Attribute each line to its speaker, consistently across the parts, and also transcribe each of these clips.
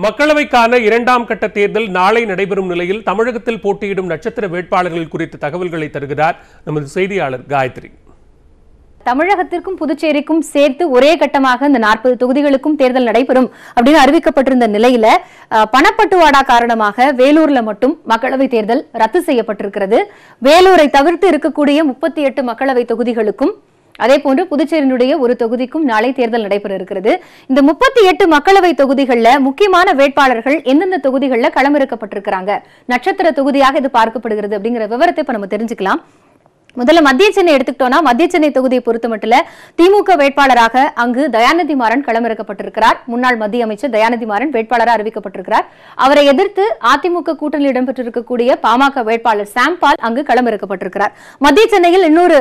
Speaker 1: மக்களவைக்கான இரண்டாம் கட்ட தேர்தல் நாளை நடைபெறும் நிலையில் தமிழகத்தில் போட்டியிடும் நட்சத்திர வேட்பாளர்கள் குறித்த தகவல்களை தருகிறார் நமது செய்தியாளர் காயத்ரி.
Speaker 2: தமிழகத்திற்கும் புதுச்சேரிக்கும் சேர்த்து ஒரே கட்டமாக இந்த 40 தொகுதிகளுக்கும் தேர்தல் நடைபெறும் அப்படின்னு அறிவிக்கப்பட்டிருந்த நிலையில பணப்பட்டுவாடா காரணமாக வேலூர்ல மட்டும் மக்களவை தேர்தல் ரத்து செய்யப்பட்டிருக்கிறது. வேலூரை தவிர்த்து இருக்கக்கூடிய 38 மக்களவை தொகுதிகளுக்கும் அதேபோன்று புதுச்சேரியினுடைய ஒரு தொகுதிக்கும் நாளை தேர்தல் நடைபெற இருக்கிறது. இந்த 38 மக்களவை தொகுதிகளில் முக்கியமான வேட்பாளர்கள் எந்தெந்த தொகுதிகளில் களமிறக்கப்பட்டிருக்கிறாங்க, நட்சத்திர தொகுதியாக இது பார்க்கப்படுகிறது அப்படிங்கிற விவரத்தை இப்ப நம்ம தெரிஞ்சுக்கலாம். முதல்ல மத்திய சென்னை எடுத்துக்கிட்டோம்னா, மத்திய சென்னை தொகுதியை பொறுத்தமட்டில் திமுக வேட்பாளராக அங்கு தயாநிதி மாறன் களமிறக்கப்பட்டிருக்கிறார். முன்னாள் மத்திய அமைச்சர் தயாநிதி மாறன் வேட்பாளராக அறிவிக்கப்பட்டிருக்கிறார். அவரை எதிர்த்து அதிமுக கூட்டணியில் இடம்பெற்றிருக்கக்கூடிய பாமக வேட்பாளர் சாம்பால் அங்கு களமிறக்கப்பட்டிருக்கிறார். மத்திய சென்னையில் இன்னொரு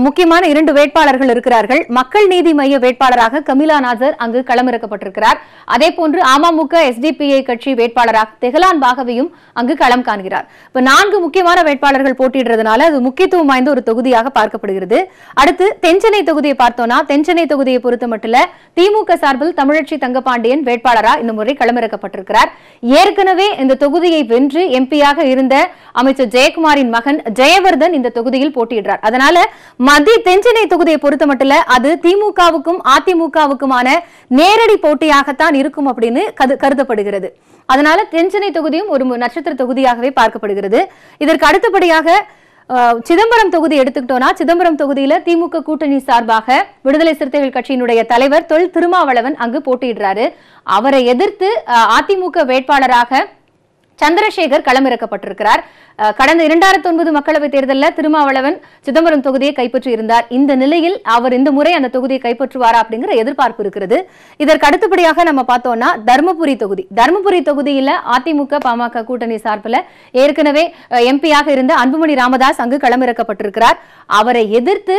Speaker 2: முக்கியமான 2 வேட்பாளர்கள் இருக்கிறார்கள். மக்கள் நீதி மைய வேட்பாளராக கமிலா நாசர் அங்கு களமிறக்கப்பட்டிருக்கிறார். அதே போன்று அமமுக எஸ்டிபிஐ கட்சி வேட்பாளராக தெஹலான் பாகவியும் அங்கு களம் காண்கிறார். இப்ப 4 முக்கியமான வேட்பாளர்கள் போட்டியிடுறதுனால அது முக்கியத்துவம் வாய்ந்த ஒரு தொகுதியாக பார்க்கப்படுகிறது. அடுத்து தென்சென்னை தொகுதியை பார்த்தோம்னா, தென்சென்னை தொகுதியை பொறுத்தமட்டில் திமுக சார்பில் தமிழச்சி தங்கபாண்டியன் வேட்பாளரா இந்த முறை களமிறக்கப்பட்டிருக்கிறார். ஏற்கனவே இந்த தொகுதியை வென்று எம்பியாக இருந்த அமைச்சர் ஜெயக்குமாரின் மகன் ஜெயவர்தன் இந்த தொகுதியில் போட்டியிடுறார். அதனால மத்திய தென்சென்னை தொகுதியை பொறுத்தமட்டில் அது திமுகவுக்கும் அதிமுகவுக்குமான நேரடி போட்டியாகத்தான் இருக்கும் அப்படின்னு கருதப்படுகிறது. அதனால தென்சென்னை தொகுதியும் ஒரு நட்சத்திர தொகுதியாகவே பார்க்கப்படுகிறது. இதற்கு அடுத்தபடியாக சிதம்பரம் தொகுதி எடுத்துக்கிட்டோம்னா, சிதம்பரம் தொகுதியில திமுக கூட்டணி சார்பாக விடுதலை சிறுத்தைகள் கட்சியினுடைய தலைவர் தொல் திருமாவளவன் அங்கு போட்டியிடுறாரு. அவரை எதிர்த்து அதிமுக வேட்பாளராக சந்திரசேகர் களமிறக்கப்பட்டிருக்கிறார். கடந்த 2009 மக்களவைத் தேர்தலில் திருமாவளவன் சிதம்பரம் தொகுதியை கைப்பற்றி இருந்தார். இந்த நிலையில் அவர் இந்த முறை அந்த தொகுதியை கைப்பற்றுவாரா அப்படிங்கிற எதிர்பார்ப்பு இருக்கிறது. இதற்கு அடுத்தபடியாக நம்ம பார்த்தோம்னா தர்மபுரி தொகுதியில அதிமுக பாமக கூட்டணி சார்பில் ஏற்கனவே எம்பியாக இருந்த அன்புமணி ராமதாஸ் அங்கு களமிறக்கப்பட்டிருக்கிறார். அவரை எதிர்த்து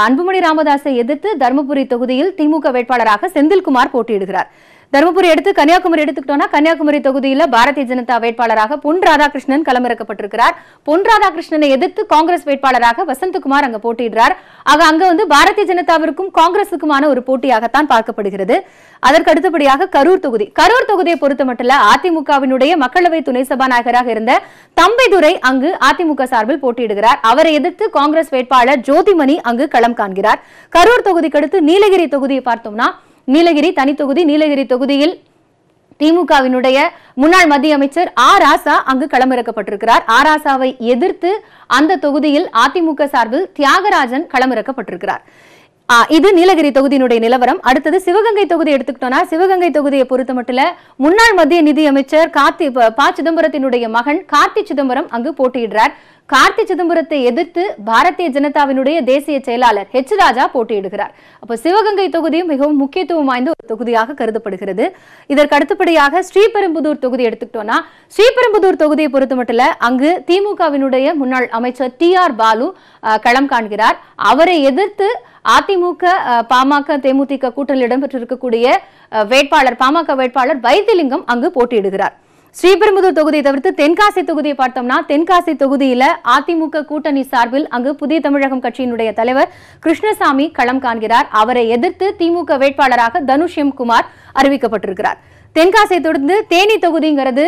Speaker 2: அன்புமணி ராமதாஸை எதிர்த்து தர்மபுரி தொகுதியில் திமுக வேட்பாளராக செந்தில்குமார் போட்டியிடுகிறார். தருமபுரி எடுத்து கன்னியாகுமரி எடுத்துக்கிட்டோம்னா, கன்னியாகுமரி தொகுதியில பாரதிய ஜனதா வேட்பாளராக பொன் ராதாகிருஷ்ணன் களமிறக்கப்பட்டிருக்கிறார். பொன் ராதாகிருஷ்ணனை எதிர்த்து காங்கிரஸ் வேட்பாளராக வசந்தகுமார் அங்க போட்டியிடுறார். அங்க பாரதிய ஜனதாவிற்கும் காங்கிரசுக்குமான ஒரு போட்டியாகத்தான் பார்க்கப்படுகிறது. அதற்கு அடுத்தபடியாக கரூர் தொகுதியை பொறுத்தமட்டில் அதிமுகவினுடைய மக்களவை துணை சபாநாயகராக இருந்த தம்பிதுரை அங்கு அதிமுக சார்பில் போட்டியிடுகிறார். அவரை எதிர்த்து காங்கிரஸ் வேட்பாளர் ஜோதிமணி அங்கு களம் காண்கிறார். கரூர் தொகுதிக்கு அடுத்து நீலகிரி தொகுதியை பார்த்தோம்னா, நீலகிரி தனி தொகுதி. நீலகிரி தொகுதியில் திமுகவினுடைய முன்னாள் மத்திய அமைச்சர் ராசா அங்கு களமிறக்கப்பட்டிருக்கிறார். ராசாவை எதிர்த்து அந்த தொகுதியில் அதிமுக சார்பில் தியாகராஜன் களமிறக்கப்பட்டிருக்கிறார். இது நீலகிரி தொகுதியினுடைய நிலவரம். அடுத்தது சிவகங்கை தொகுதி எடுத்துக்கிட்டோம்னா, சிவகங்கை தொகுதியை பொறுத்தமட்டில் முன்னாள் மத்திய நிதி அமைச்சர் ப சிதம்பரத்தினுடைய மகன் கார்த்தி சிதம்பரம் அங்கு போட்டியிடுறார். கார்த்தி சிதம்பரத்தை எதிர்த்து பாரதிய ஜனதாவினுடைய தேசிய செயலாளர் ராஜா போட்டியிடுகிறார். அப்ப சிவகங்கை தொகுதியும் மிகவும் முக்கியத்துவம் வாய்ந்த ஒரு தொகுதியாக கருதப்படுகிறது. இதற்கு அடுத்தபடியாக ஸ்ரீபெரும்புதூர் தொகுதி எடுத்துக்கிட்டோம்னா, ஸ்ரீபெரும்புதூர் தொகுதியை பொறுத்தமட்டில் அங்கு திமுகவினுடைய முன்னாள் அமைச்சர் TR பாலு களம் காண்கிறார். அவரை எதிர்த்து அதிமுக பாமக தேமுதிக கூட்டணியில் இடம்பெற்றிருக்கக்கூடிய பாமக வேட்பாளர் வைத்திலிங்கம் அங்கு போட்டியிடுகிறார். ஸ்ரீபெரும்புதூர் தொகுதியை தவிர்த்து தென்காசி தொகுதியை பார்த்தோம்னா, தென்காசி தொகுதியில அதிமுக கூட்டணி சார்பில் அங்கு புதிய தமிழகம் கட்சியினுடைய தலைவர் கிருஷ்ணசாமி களம் காண்கிறார். அவரை எதிர்த்து திமுக வேட்பாளராக தனுஷ் எம் குமார் அறிவிக்கப்பட்டிருக்கிறார். தென்காசியை தொடர்ந்து தேனி தொகுதிங்கிறது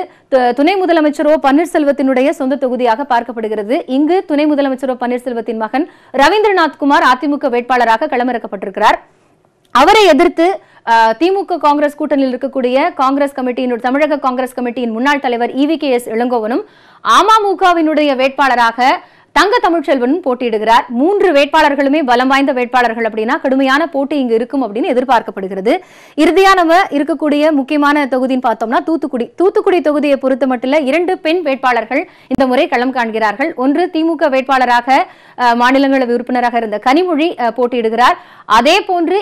Speaker 2: துணை முதலமைச்சர் பன்னீர்செல்வத்தினுடைய சொந்த தொகுதியாக பார்க்கப்படுகிறது. இங்கு துணை முதலமைச்சர் பன்னீர்செல்வத்தின் மகன் ரவீந்திரநாத் குமார் அதிமுக வேட்பாளராக களமிறக்கப்பட்டிருக்கிறார். அவரை எதிர்த்து திமுக காங்கிரஸ் கூட்டணியில் இருக்கக்கூடிய தமிழக காங்கிரஸ் கமிட்டியின் முன்னாள் தலைவர் EVKS இளங்கோவனும் அமமுகவினுடைய வேட்பாளராக தங்க தமிழ்ச்செல்வனும் போட்டியிடுகிறார். 3 வேட்பாளர்களுமே பலம் வாய்ந்த வேட்பாளர்கள். அப்படின்னா கடுமையான போட்டி இங்கு இருக்கும் அப்படின்னு எதிர்பார்க்கப்படுகிறது. இறுதியா நம்ம இருக்கக்கூடிய முக்கியமான தொகுதின்னு பார்த்தோம்னா தூத்துக்குடி தொகுதியை பொறுத்தமட்டில் 2 பெண் வேட்பாளர்கள் இந்த முறை களம் காண்கிறார்கள். ஒன்று திமுக வேட்பாளராக மாநிலங்களவை உறுப்பினராக இருந்த கனிமொழி போட்டியிடுகிறார். அதே போன்று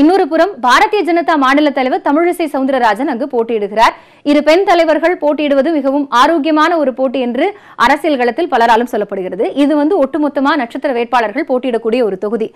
Speaker 2: இன்னொரு புறம் பாரதிய ஜனதா மாநில தலைவர் தமிழிசை சவுந்தரராஜன் அங்கு போட்டியிடுகிறார். 2 பெண் தலைவர்கள் போட்டியிடுவது மிகவும் ஆரோக்கியமான ஒரு போட்டி என்று அரசியல் களத்தில் பலராலும் சொல்லப்படுகிறது. இது ஒட்டுமொத்தமா நட்சத்திர வேட்பாளர்கள் போட்டியிடக்கூடிய ஒரு தொகுதி.